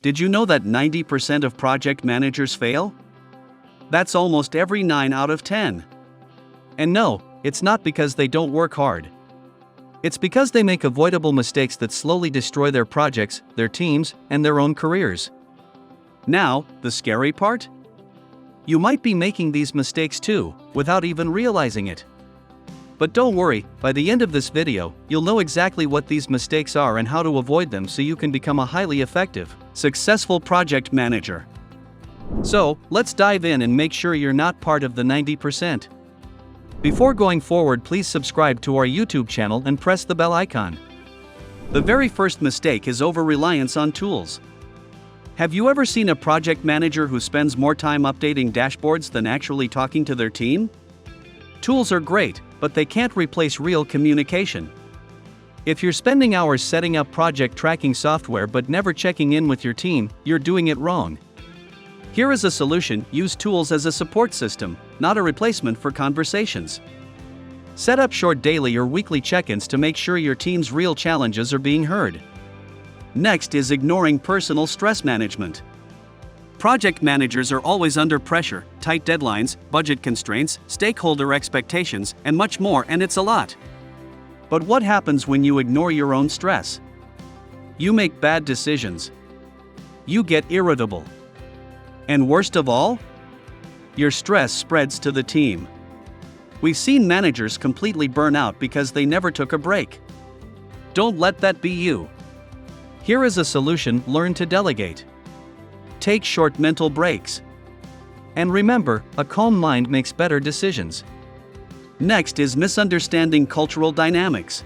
Did you know that 90% of project managers fail? That's almost every 9 out of 10. And no, it's not because they don't work hard. It's because they make avoidable mistakes that slowly destroy their projects, their teams, and their own careers. Now, the scary part? You might be making these mistakes too, without even realizing it. But don't worry, by the end of this video, you'll know exactly what these mistakes are and how to avoid them so you can become a highly effective, successful project manager. So, let's dive in and make sure you're not part of the 90%. Before going forward, please subscribe to our YouTube channel and press the bell icon. The very first mistake is over-reliance on tools. Have you ever seen a project manager who spends more time updating dashboards than actually talking to their team? Tools are great, but they can't replace real communication. If you're spending hours setting up project tracking software but never checking in with your team, you're doing it wrong. Here is a solution: use tools as a support system, not a replacement for conversations. Set up short daily or weekly check-ins to make sure your team's real challenges are being heard. Next is ignoring personal stress management. Project managers are always under pressure: tight deadlines, budget constraints, stakeholder expectations, and much more, and it's a lot. But what happens when you ignore your own stress? You make bad decisions. You get irritable. And worst of all, your stress spreads to the team. We've seen managers completely burn out because they never took a break. Don't let that be you. Here is a solution: learn to delegate. Take short mental breaks. And remember, a calm mind makes better decisions. Next is misunderstanding cultural dynamics.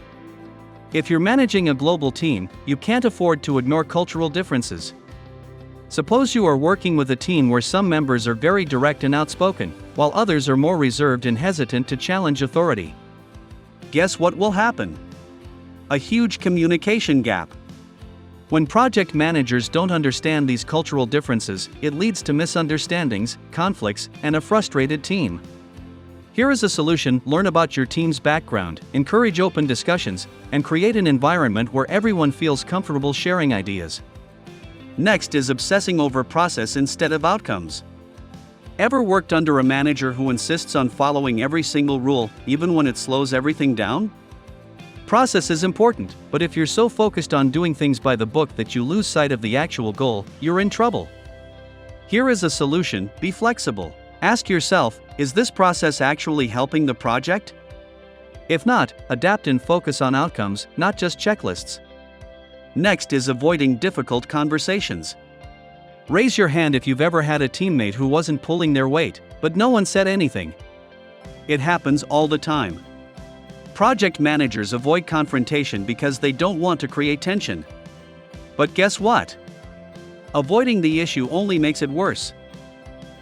If you're managing a global team, you can't afford to ignore cultural differences. Suppose you are working with a team where some members are very direct and outspoken, while others are more reserved and hesitant to challenge authority. Guess what will happen? A huge communication gap. When project managers don't understand these cultural differences, it leads to misunderstandings, conflicts, and a frustrated team. Here is a solution: learn about your team's background, encourage open discussions, and create an environment where everyone feels comfortable sharing ideas. Next is obsessing over process instead of outcomes. Ever worked under a manager who insists on following every single rule, even when it slows everything down? Process is important, but if you're so focused on doing things by the book that you lose sight of the actual goal, you're in trouble. Here is a solution: be flexible. Ask yourself, is this process actually helping the project? If not, adapt and focus on outcomes, not just checklists. Next is avoiding difficult conversations. Raise your hand if you've ever had a teammate who wasn't pulling their weight, but no one said anything. It happens all the time. Project managers avoid confrontation because they don't want to create tension. But guess what? Avoiding the issue only makes it worse.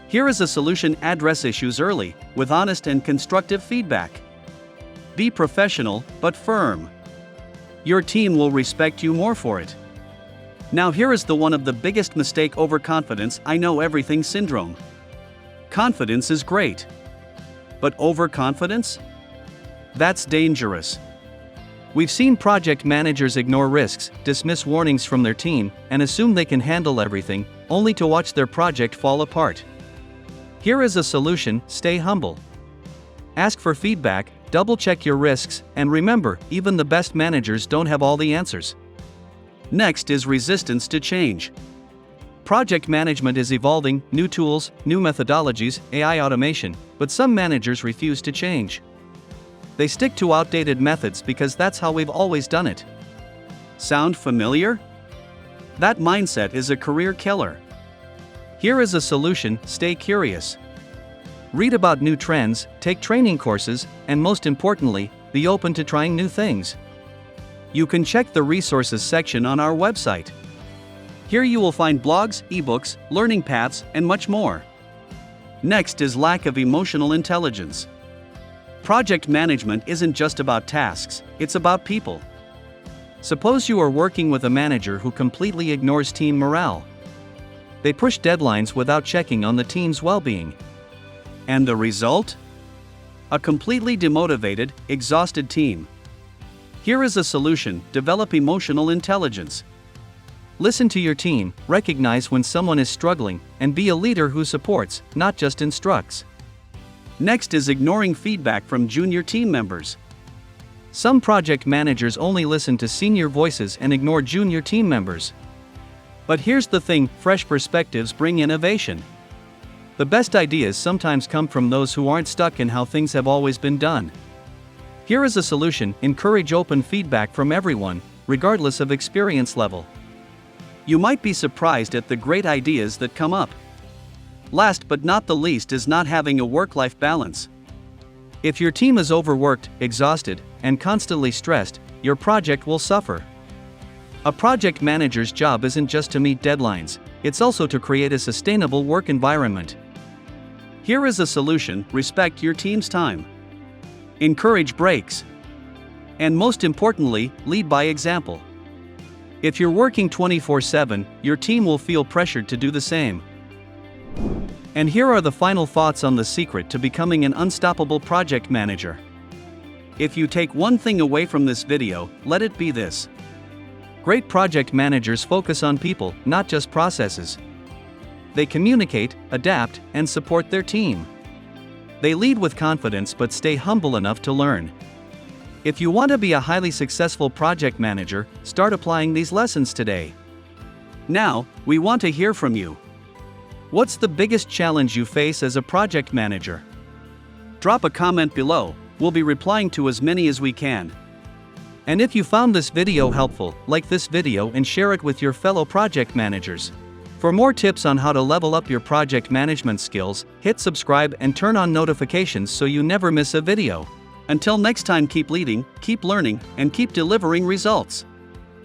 Here is a solution: address issues early, with honest and constructive feedback. Be professional, but firm. Your team will respect you more for it. Now here is the one of the biggest mistake: overconfidence, I know everything syndrome. Confidence is great. But overconfidence? That's dangerous. We've seen project managers ignore risks, dismiss warnings from their team, and assume they can handle everything, only to watch their project fall apart. Here is a solution: stay humble. Ask for feedback, double-check your risks, and remember, even the best managers don't have all the answers. Next is resistance to change. Project management is evolving: new tools, new methodologies, AI automation, but some managers refuse to change. They stick to outdated methods because that's how we've always done it. Sound familiar? That mindset is a career killer. Here is a solution: stay curious. Read about new trends, take training courses, and most importantly, be open to trying new things. You can check the resources section on our website. Here you will find blogs, ebooks, learning paths, and much more. Next is lack of emotional intelligence. Project management isn't just about tasks, it's about people. Suppose you are working with a manager who completely ignores team morale. They push deadlines without checking on the team's well-being. And the result? A completely demotivated, exhausted team. Here is a solution: develop emotional intelligence. Listen to your team, recognize when someone is struggling, and be a leader who supports, not just instructs. Next is ignoring feedback from junior team members. Some project managers only listen to senior voices and ignore junior team members. But here's the thing, fresh perspectives bring innovation. The best ideas sometimes come from those who aren't stuck in how things have always been done. Here is a solution: encourage open feedback from everyone, regardless of experience level. You might be surprised at the great ideas that come up. Last but not the least is not having a work-life balance. If your team is overworked, exhausted, and constantly stressed, your project will suffer. A project manager's job isn't just to meet deadlines, it's also to create a sustainable work environment. Here is a solution: respect your team's time. Encourage breaks. And most importantly, lead by example. If you're working 24/7, your team will feel pressured to do the same. And here are the final thoughts on the secret to becoming an unstoppable project manager. If you take one thing away from this video, let it be this: great project managers focus on people, not just processes. They communicate, adapt, and support their team. They lead with confidence but stay humble enough to learn. If you want to be a highly successful project manager, start applying these lessons today. Now, we want to hear from you. What's the biggest challenge you face as a project manager? Drop a comment below, we'll be replying to as many as we can. And if you found this video helpful, like this video and share it with your fellow project managers. For more tips on how to level up your project management skills, hit subscribe and turn on notifications so you never miss a video. Until next time, keep leading, keep learning, and keep delivering results.